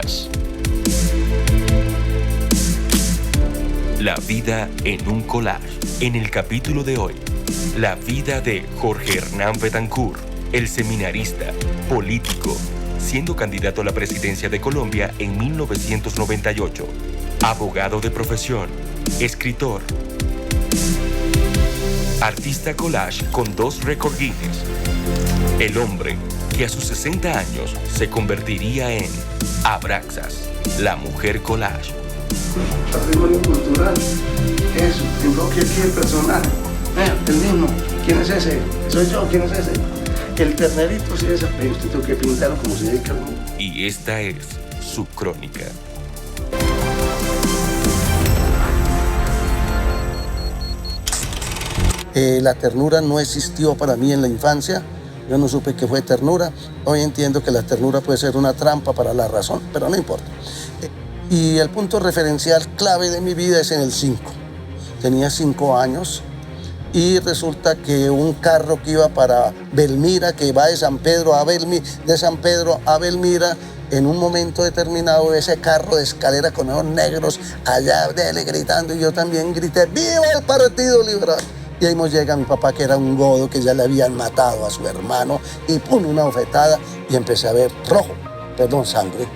Crónicas. La vida en un collage. En el capítulo de hoy, la vida de Jorge Hernán Betancourt, el seminarista, político, siendo candidato a la presidencia de Colombia en 1998, abogado de profesión, escritor, artista collage con 2 récord Guinness, el hombre que a sus 60 años se convertiría en Abraxas, la mujer collage. Patrimonio cultural, eso, enfoque aquí el personaje, el mismo, ¿quién es ese? Soy yo, ¿quién es ese? El ternerito, sí, ese, usted tuvo que pintarlo como se dedica al mundo. Y esta es su crónica. La ternura no existió para mí en la infancia. Yo no supe qué fue ternura. Hoy entiendo que la ternura puede ser una trampa para la razón, pero no importa. Y el punto referencial clave de mi vida es en el 5. Tenía 5 años y resulta que un carro que iba para Belmira, que va de San Pedro a Belmira, en un momento determinado ese carro de escalera con ojos negros allá dele gritando, y yo también grité ¡viva el Partido Liberal! Y ahí nos llega mi papá, que era un godo, que ya le habían matado a su hermano, y pone una bofetada y empecé a ver sangre.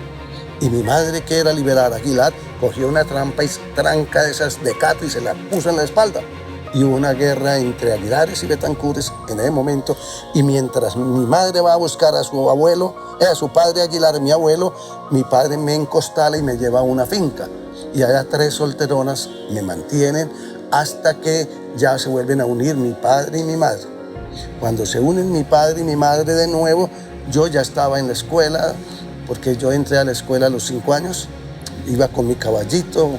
Y mi madre, que era Liberal Aguilar, cogió una trampa y tranca de esas de cato y se la puso en la espalda. Y hubo una guerra entre Aguilares y Betancourts en ese momento. Y mientras mi madre va a buscar a su abuelo, a su padre Aguilar, mi abuelo, mi padre me encostala y me lleva a una finca. Y allá 3 solteronas me mantienen hasta que ya se vuelven a unir mi padre y mi madre. Cuando se unen mi padre y mi madre de nuevo, yo ya estaba en la escuela, porque yo entré a la escuela a los 5 años, iba con mi caballito,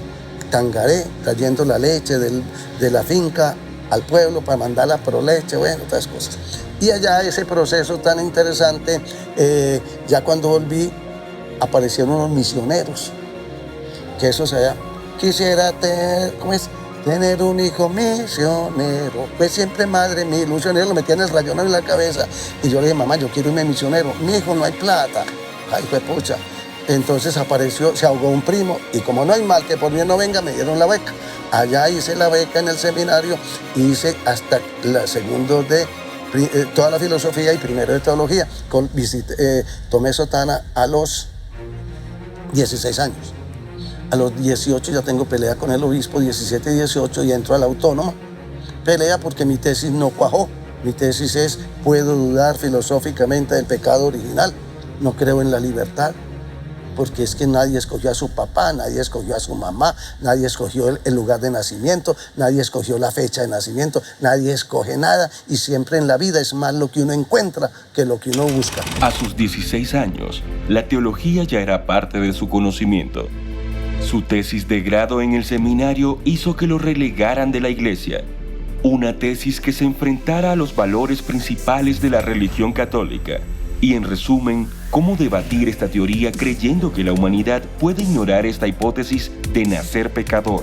Tangaré, trayendo la leche de la finca al pueblo para mandarla por leche, bueno, otras cosas. Y allá ese proceso tan interesante, ya cuando volví, aparecieron unos misioneros, que esos allá, quisiera tener un hijo misionero, pues siempre madre mi ilusionero, lo metía en el rayón en la cabeza, y yo le dije, mamá, yo quiero irme misionero. Mi hijo, no hay plata. Ay, fue pucha. Entonces apareció, se ahogó un primo, y como no hay mal que por bien no venga, me dieron la beca. Allá hice la beca en el seminario, hice hasta la segundo de toda la filosofía y primero de teología. Tomé sotana a los 16 años. A los 18 ya tengo pelea con el obispo, 17 y 18, y entro a la autónoma. Pelea porque mi tesis no cuajó. Mi tesis es, puedo dudar filosóficamente del pecado original. No creo en la libertad, porque es que nadie escogió a su papá, nadie escogió a su mamá, nadie escogió el lugar de nacimiento, nadie escogió la fecha de nacimiento, nadie escoge nada, y siempre en la vida es más lo que uno encuentra que lo que uno busca. A sus 16 años, la teología ya era parte de su conocimiento. Su tesis de grado en el seminario hizo que lo relegaran de la iglesia. Una tesis que se enfrentara a los valores principales de la religión católica. Y en resumen, cómo debatir esta teoría creyendo que la humanidad puede ignorar esta hipótesis de nacer pecador.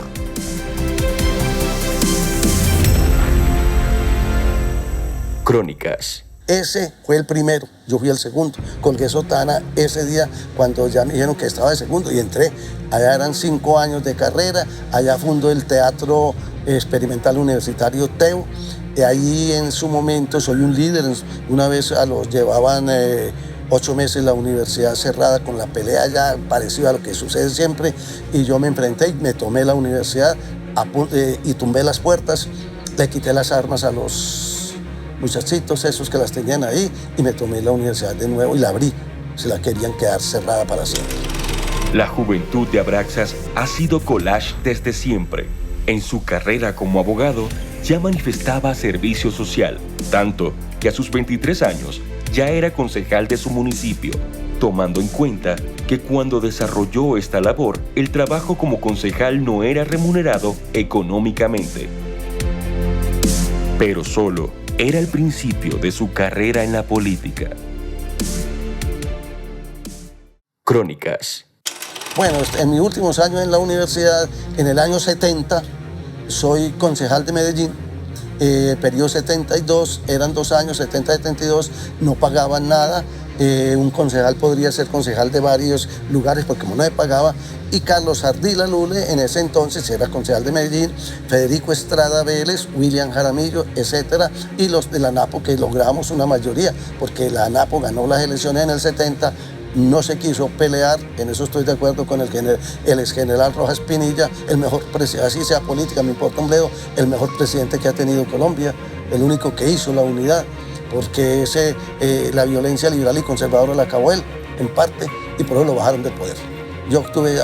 Crónicas. Ese fue el primero, yo fui el segundo. Colgué sotana ese día cuando ya me dijeron que estaba de segundo y entré. Allá eran 5 años de carrera, allá fundó el Teatro Experimental Universitario TEU. Y ahí en su momento soy un líder. Una vez llevaban 8 meses la universidad cerrada con la pelea ya parecido a lo que sucede siempre, y yo me enfrenté y me tomé la universidad y tumbé las puertas, le quité las armas a los muchachitos esos que las tenían ahí y me tomé la universidad de nuevo y la abrí. Se la querían quedar cerrada para siempre. La juventud de Abraxas ha sido collage desde siempre. En su carrera como abogado, ya manifestaba servicio social, tanto que a sus 23 años ya era concejal de su municipio, tomando en cuenta que cuando desarrolló esta labor, el trabajo como concejal no era remunerado económicamente. Pero solo era el principio de su carrera en la política. Crónicas. Bueno, en mis últimos años en la universidad, en el año 70, soy concejal de Medellín. Periodo 72, eran 2 años, 70-72, no pagaban nada. Un concejal podría ser concejal de varios lugares porque como no se pagaba. Y Carlos Ardila Lule, en ese entonces era concejal de Medellín, Federico Estrada Vélez, William Jaramillo, etcétera, y los de la ANAPO, que logramos una mayoría, porque la ANAPO ganó las elecciones en el 70, no se quiso pelear, en eso estoy de acuerdo con el ex general Rojas Pinilla, el mejor presidente, así sea política, me importa un bledo, el mejor presidente que ha tenido Colombia, el único que hizo la unidad, porque la violencia liberal y conservadora la acabó él, en parte, y por eso lo bajaron del poder. Yo estuve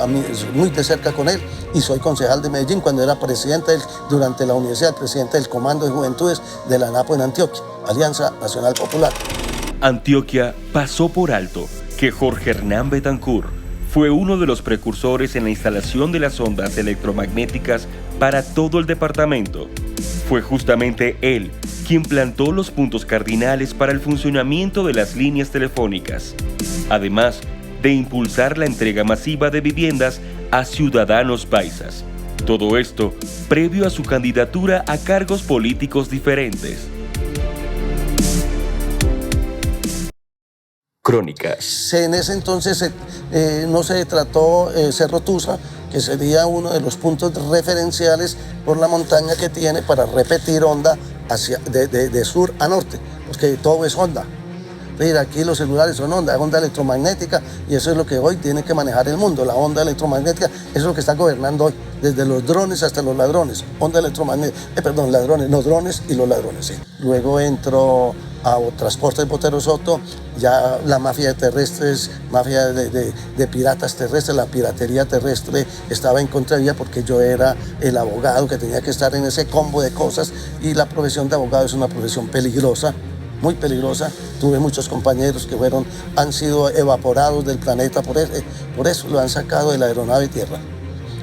muy de cerca con él y soy concejal de Medellín cuando era presidente durante la universidad, presidente del Comando de Juventudes de la ANAPO en Antioquia, Alianza Nacional Popular. Antioquia pasó por alto que Jorge Hernán Betancourt fue uno de los precursores en la instalación de las ondas electromagnéticas para todo el departamento. Fue justamente él quien plantó los puntos cardinales para el funcionamiento de las líneas telefónicas, además de impulsar la entrega masiva de viviendas a ciudadanos paisas. Todo esto previo a su candidatura a cargos políticos diferentes. Crónicas. En ese entonces no se trató Cerro Tusa, que sería uno de los puntos referenciales por la montaña que tiene para repetir onda de sur a norte, porque todo es onda. Mira, aquí los celulares son onda electromagnética, y eso es lo que hoy tiene que manejar el mundo. La onda electromagnética es lo que está gobernando hoy, desde los drones hasta los ladrones. Onda electromagnética, ladrones, no drones y los ladrones, sí. Luego entro a Transportes Botero Soto, ya la mafia de terrestres, mafia de piratas terrestres, la piratería terrestre estaba en contra de ella porque yo era el abogado que tenía que estar en ese combo de cosas, y la profesión de abogado es una profesión peligrosa, muy peligrosa. Tuve muchos compañeros que han sido evaporados del planeta por eso lo han sacado de la aeronave tierra.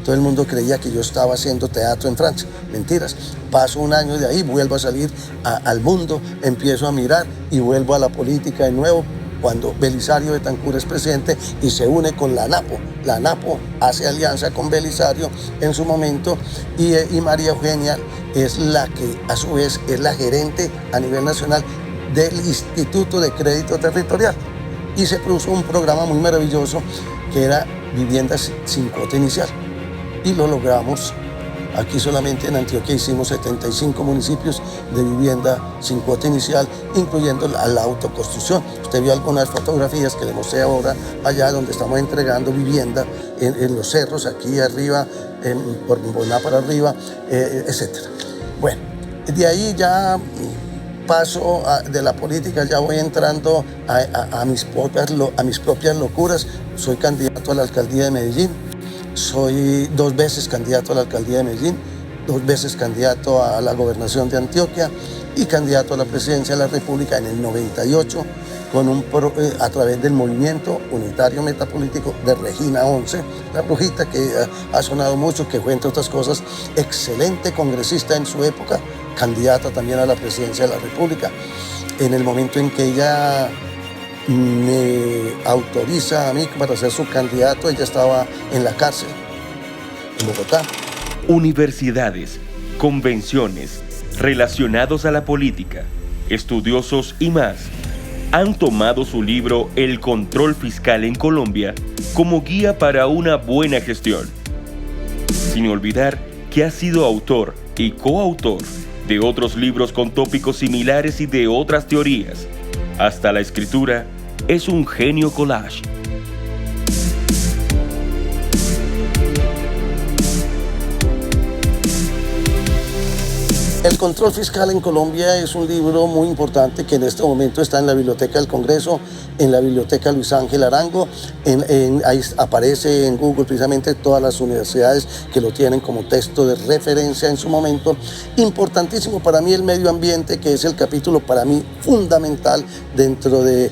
Todo el mundo creía que yo estaba haciendo teatro en Francia. Mentiras. Paso un año de ahí, vuelvo a salir al mundo, empiezo a mirar y vuelvo a la política de nuevo cuando Belisario Betancur es presidente y se une con la ANAPO. La ANAPO hace alianza con Belisario en su momento, y María Eugenia es la que a su vez es la gerente a nivel nacional del Instituto de Crédito Territorial, y se puso un programa muy maravilloso que era viviendas sin cuota inicial, y lo logramos. Aquí solamente en Antioquia hicimos 75 municipios de vivienda sin cuota inicial, incluyendo la autoconstrucción. Usted vio algunas fotografías que le mostré ahora, allá donde estamos entregando vivienda en los cerros, aquí arriba, por Boná para arriba, etc. Bueno, de ahí ya paso de la política, ya voy entrando a mis propias locuras. Soy candidato a la alcaldía de Medellín, soy 2 veces candidato a la alcaldía de Medellín, 2 veces candidato a la gobernación de Antioquia y candidato a la presidencia de la República en el 98 a través del movimiento unitario metapolítico de Regina 11, la brujita que ha sonado mucho, que fue entre otras cosas excelente congresista en su época, candidata también a la presidencia de la República. En el momento en que ella me autoriza a mí para ser su candidato, ella estaba en la cárcel, en Bogotá. Universidades, convenciones, relacionados a la política, estudiosos y más han tomado su libro El control fiscal en Colombia como guía para una buena gestión. Sin olvidar que ha sido autor y coautor de otros libros con tópicos similares y de otras teorías. Hasta la escritura es un genio collage. El control fiscal en Colombia es un libro muy importante que en este momento está en la Biblioteca del Congreso, en la Biblioteca Luis Ángel Arango, ahí aparece en Google precisamente todas las universidades que lo tienen como texto de referencia en su momento. Importantísimo para mí el medio ambiente, que es el capítulo para mí fundamental dentro de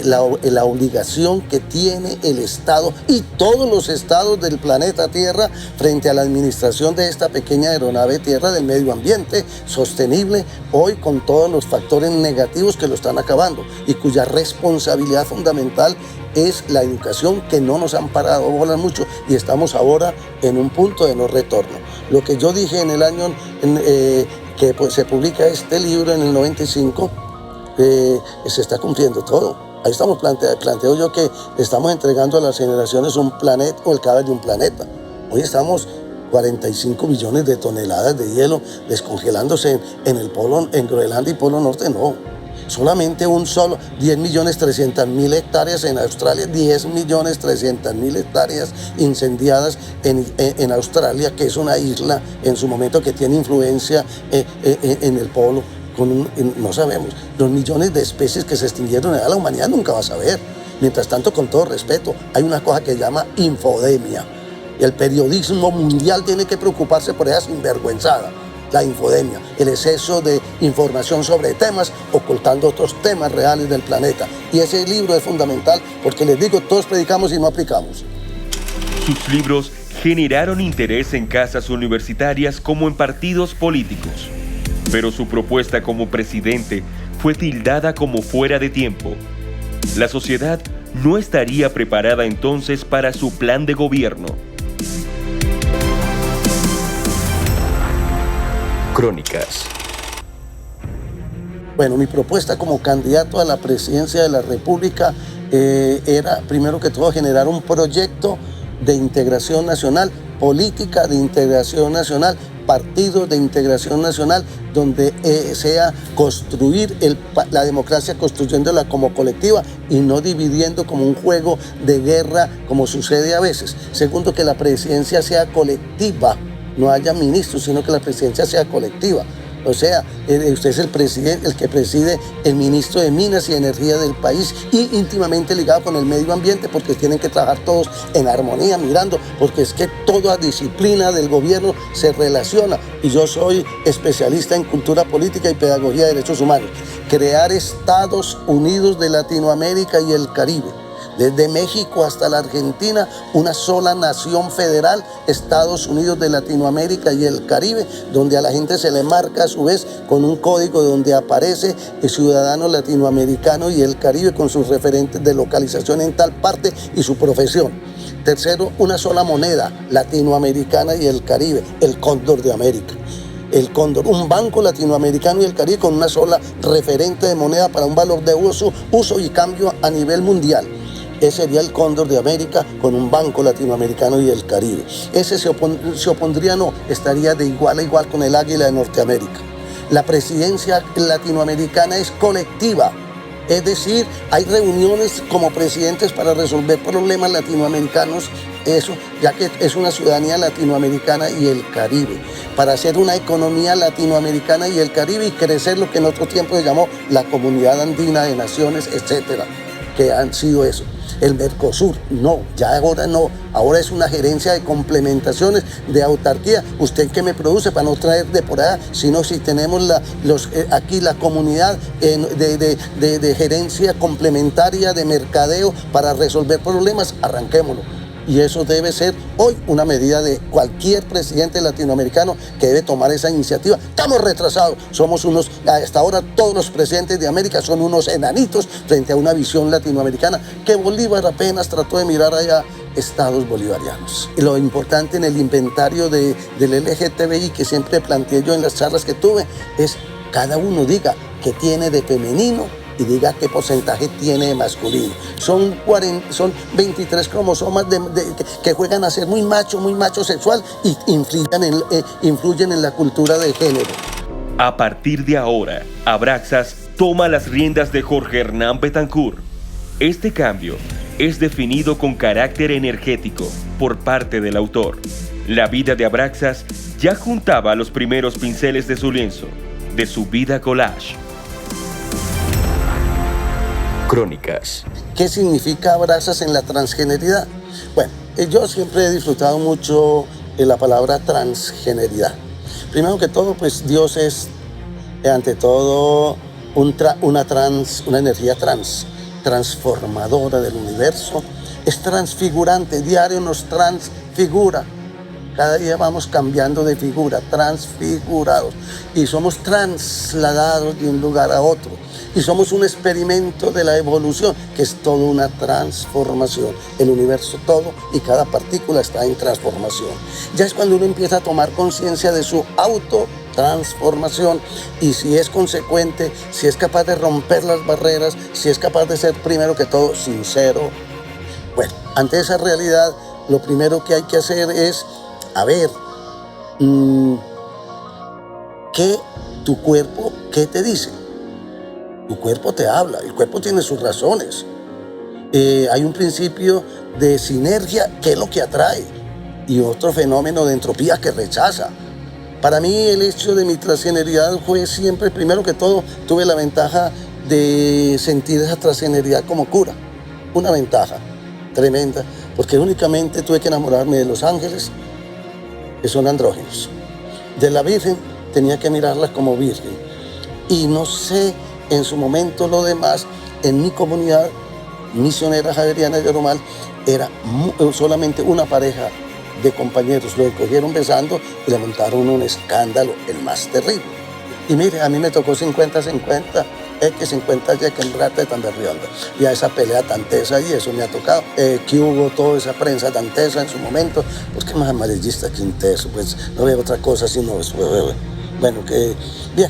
la obligación que tiene el Estado y todos los estados del planeta Tierra frente a la administración de esta pequeña aeronave Tierra del medio ambiente sostenible, hoy con todos los factores negativos que lo están acabando y cuya responsabilidad fundamental es la educación, que no nos han parado bolas mucho y estamos ahora en un punto de no retorno. Lo que yo dije en el año que se publica este libro en el 95, se está cumpliendo todo. Ahí estamos planteo yo que estamos entregando a las generaciones un planeta o el cadáver de un planeta. Hoy estamos 45 millones de toneladas de hielo descongelándose en el polo, en Groenlandia y Polo Norte, no. Solamente 10.300.000 hectáreas en Australia, 10.300.000 hectáreas incendiadas en Australia, que es una isla en su momento que tiene influencia en el polo. No sabemos, los millones de especies que se extinguieron, la humanidad nunca va a saber. Mientras tanto, con todo respeto, hay una cosa que se llama infodemia. El periodismo mundial tiene que preocuparse por esa sinvergüenzada, la infodemia, el exceso de información sobre temas, ocultando otros temas reales del planeta. Y ese libro es fundamental porque les digo, todos predicamos y no aplicamos. Sus libros generaron interés en casas universitarias como en partidos políticos. Pero su propuesta como presidente fue tildada como fuera de tiempo. La sociedad no estaría preparada entonces para su plan de gobierno. Crónicas. Bueno, mi propuesta como candidato a la presidencia de la República era, primero que todo, generar un proyecto de integración nacional, política de integración nacional, partidos de integración nacional, donde sea construir la democracia, construyéndola como colectiva y no dividiendo como un juego de guerra como sucede a veces. Segundo, que la presidencia sea colectiva, no haya ministros, sino que la presidencia sea colectiva. O sea, usted es el presidente, el que preside el ministro de Minas y Energía del país y íntimamente ligado con el medio ambiente, porque tienen que trabajar todos en armonía, mirando, porque es que toda disciplina del gobierno se relaciona. Y yo soy especialista en cultura política y pedagogía de derechos humanos. Crear Estados Unidos de Latinoamérica y el Caribe. Desde México hasta la Argentina, una sola nación federal, Estados Unidos de Latinoamérica y el Caribe, donde a la gente se le marca a su vez con un código donde aparece el ciudadano latinoamericano y el Caribe con sus referentes de localización en tal parte y su profesión. Tercero, una sola moneda latinoamericana y el Caribe, el Cóndor de América. El Cóndor, un banco latinoamericano y el Caribe con una sola referente de moneda para un valor de uso y cambio a nivel mundial. Ese sería el Cóndor de América con un banco latinoamericano y el Caribe. Ese se opondría, no, estaría de igual a igual con el Águila de Norteamérica. La presidencia latinoamericana es colectiva, es decir, hay reuniones como presidentes para resolver problemas latinoamericanos, eso, ya que es una ciudadanía latinoamericana y el Caribe, para hacer una economía latinoamericana y el Caribe y crecer lo que en otro tiempo se llamó la Comunidad Andina de Naciones, etcétera, que han sido eso. El Mercosur, no, ya ahora no, ahora es una gerencia de complementaciones, de autarquía. ¿Usted qué me produce para no traer de por allá? Sino si tenemos aquí la comunidad de gerencia complementaria, de mercadeo para resolver problemas, arranquémoslo. Y eso debe ser hoy una medida de cualquier presidente latinoamericano que debe tomar esa iniciativa. Estamos retrasados, hasta ahora todos los presidentes de América son unos enanitos frente a una visión latinoamericana que Bolívar apenas trató de mirar allá, estados bolivarianos. Y lo importante en el inventario del LGTBI que siempre planteé yo en las charlas que tuve es cada uno diga qué tiene de femenino y diga qué porcentaje tiene de masculino. Son 23 cromosomas que juegan a ser muy macho sexual y influyen en la cultura de género. A partir de ahora, Abraxas toma las riendas de Jorge Hernán Betancourt. Este cambio es definido con carácter energético por parte del autor. La vida de Abraxas ya juntaba los primeros pinceles de su lienzo, de su vida collage. Crónicas. ¿Qué significa Abraxas en la transgeneridad? Bueno, yo siempre he disfrutado mucho de la palabra transgeneridad. Primero que todo, pues Dios es, ante todo, una energía transformadora del universo. Es transfigurante, diario nos transfigura. Cada día vamos cambiando de figura, transfigurados. Y somos trasladados de un lugar a otro. Y somos un experimento de la evolución, que es toda una transformación. El universo todo y cada partícula está en transformación. Ya es cuando uno empieza a tomar conciencia de su transformación, y si es consecuente, si es capaz de romper las barreras, si es capaz de ser primero que todo sincero. Bueno, ante esa realidad, lo primero que hay que hacer es, a ver, ¿qué tu cuerpo, qué te dice? Tu cuerpo te habla, el cuerpo tiene sus razones. Hay un principio de sinergia que es lo que atrae y otro fenómeno de entropía que rechaza. Para mí el hecho de mi trasgeneridad fue siempre, primero que todo, tuve la ventaja de sentir esa trasgeneridad como cura. Una ventaja tremenda, porque únicamente tuve que enamorarme de los ángeles, que son andrógenos. De la Virgen tenía que mirarla como virgen. Y no sé en su momento lo demás. En mi comunidad misionera javeriana de Yorumal era solamente una pareja de compañeros, lo cogieron besando y le montaron un escándalo, el más terrible. Y mire, a mí me tocó 50-50, X 50 Y que en rata de tan berrionda. Y a esa pelea tan tesa, y eso me ha tocado. Que hubo toda esa prensa tan tesa en su momento, pues qué más amarillista que un teso, pues no veo otra cosa sino eso. Bueno, que bien.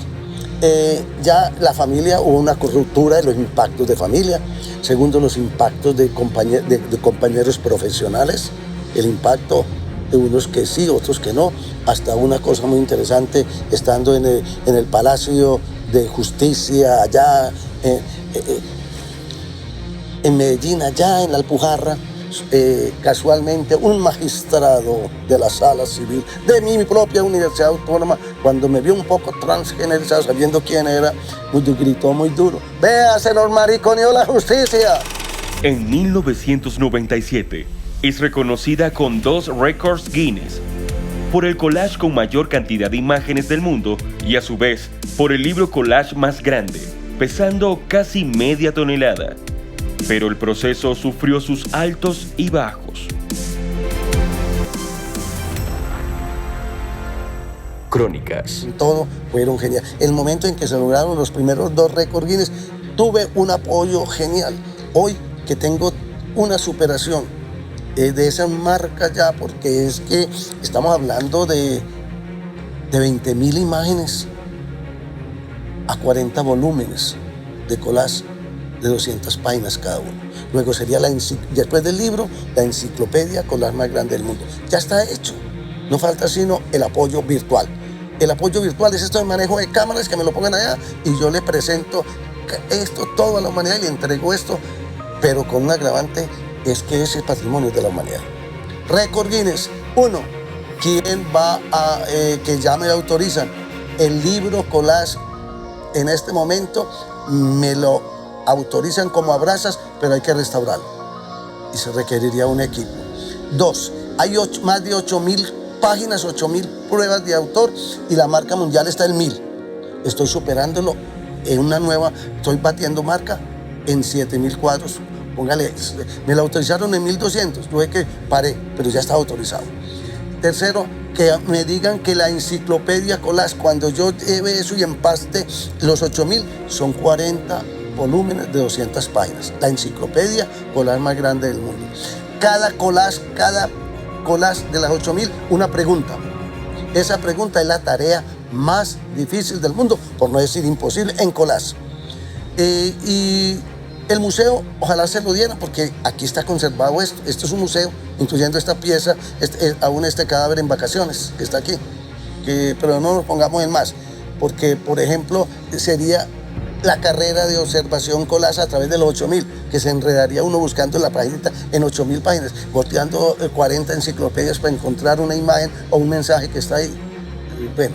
Ya la familia, hubo una ruptura de los impactos de familia. Segundo, los impactos de compañeros profesionales. El impacto de unos que sí, otros que no, hasta una cosa muy interesante, estando en el Palacio de Justicia, allá en Medellín, allá en la Alpujarra, casualmente un magistrado de la Sala Civil de mi propia Universidad Autónoma, cuando me vio un poco transgenerizado, sabiendo quién era, gritó muy duro: ¡vea, se nos mariconeó la justicia! En 1997, es reconocida con 2 récords Guinness por el collage con mayor cantidad de imágenes del mundo y a su vez por el libro collage más grande, pesando casi media tonelada. Pero el proceso sufrió sus altos y bajos. Crónicas. Todo fueron genial. El momento en que se lograron los primeros 2 récords Guinness, tuve un apoyo genial. Hoy que tengo una superación de esa marca ya, porque es que estamos hablando de 20.000 imágenes a 40 volúmenes de collage de 200 páginas cada uno. Luego sería después del libro, la enciclopedia collage más grande del mundo. Ya está hecho. No falta sino el apoyo virtual. El apoyo virtual es esto de manejo de cámaras, que me lo pongan allá y yo le presento esto todo a la humanidad y le entrego esto, pero con un agravante, es que ese es patrimonio de la humanidad. Récord Guinness. 1. ¿Quién va a, que ya me autorizan? El libro collage en este momento me lo autorizan como abrazas, pero hay que restaurarlo y se requeriría un equipo. 2. Hay más de 8.000 páginas, 8.000 pruebas de autor y la marca mundial está en 1.000. Estoy superándolo en una nueva, estoy batiendo marca en 7.000 cuadros. Póngale, me lo autorizaron en 1.200, tuve que paré, pero ya estaba autorizado. Tercero, que me digan que la enciclopedia collage, cuando yo lleve eso y empaste los 8.000, son 40 volúmenes de 200 páginas. La enciclopedia collage más grande del mundo. Cada collage de las 8.000, una pregunta. Esa pregunta es la tarea más difícil del mundo, por no decir imposible, en collage. Y el museo, ojalá se lo dieran, porque aquí está conservado esto. Esto es un museo, incluyendo esta pieza, aún este cadáver en vacaciones, que está aquí. Pero no nos pongamos en más, porque, por ejemplo, sería la carrera de observación collage a través de los 8.000, que se enredaría uno buscando la paginita en 8.000 páginas, volteando 40 enciclopedias para encontrar una imagen o un mensaje que está ahí. Bueno,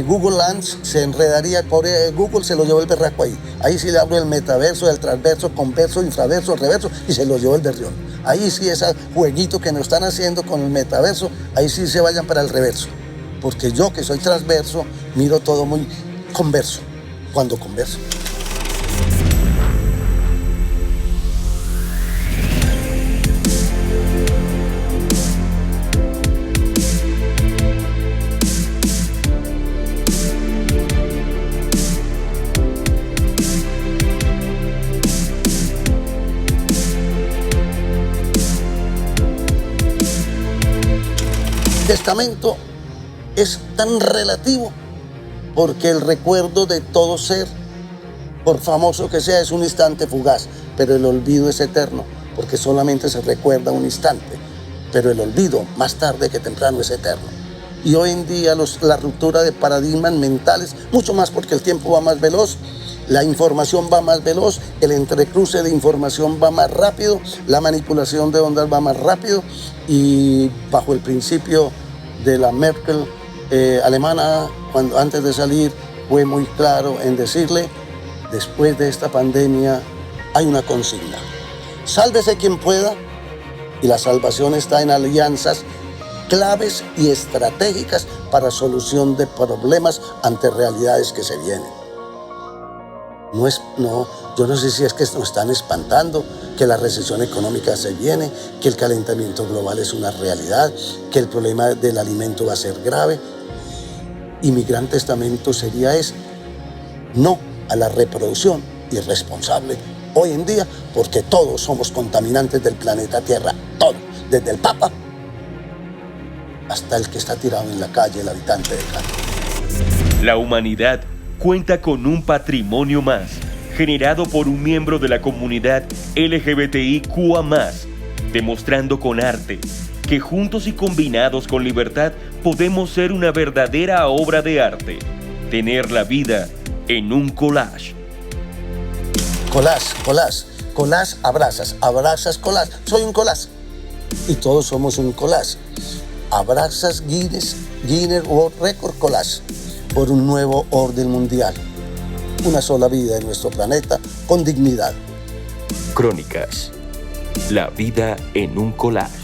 Google Lens se enredaría, por Google se lo llevó el berraco ahí. Ahí sí le hablo del metaverso, del transverso, converso, infraverso, reverso, y se lo llevó el berrión. Ahí sí ese jueguito que nos están haciendo con el metaverso, ahí sí se vayan para el reverso. Porque yo, que soy transverso, miro todo muy converso, cuando converso. Testamento es tan relativo porque el recuerdo de todo ser, por famoso que sea, es un instante fugaz, pero el olvido es eterno, porque solamente se recuerda un instante, pero el olvido, más tarde que temprano, es eterno. Y hoy en día la ruptura de paradigmas mentales, mucho más porque el tiempo va más veloz, la información va más veloz, el entrecruce de información va más rápido, la manipulación de ondas va más rápido, y bajo el principio de la Merkel alemana, antes de salir, fue muy claro en decirle: después de esta pandemia hay una consigna: sálvese quien pueda, y la salvación está en alianzas claves y estratégicas para solución de problemas ante realidades que se vienen. Yo no sé si es que nos están espantando, que la recesión económica se viene, que el calentamiento global es una realidad, que el problema del alimento va a ser grave. Y mi gran testamento sería no a la reproducción irresponsable hoy en día, porque todos somos contaminantes del planeta Tierra, todos, desde el Papa hasta el que está tirado en la calle, el habitante de Cali. La humanidad cuenta con un patrimonio más, generado por un miembro de la comunidad LGBTIQA+, demostrando con arte que juntos y combinados con libertad podemos ser una verdadera obra de arte, tener la vida en un collage. Collage, abrazas collage. Soy un collage y todos somos un collage. Abrazas Guinness World Record Collage por un nuevo orden mundial. Una sola vida en nuestro planeta con dignidad. Crónicas. La vida en un collage.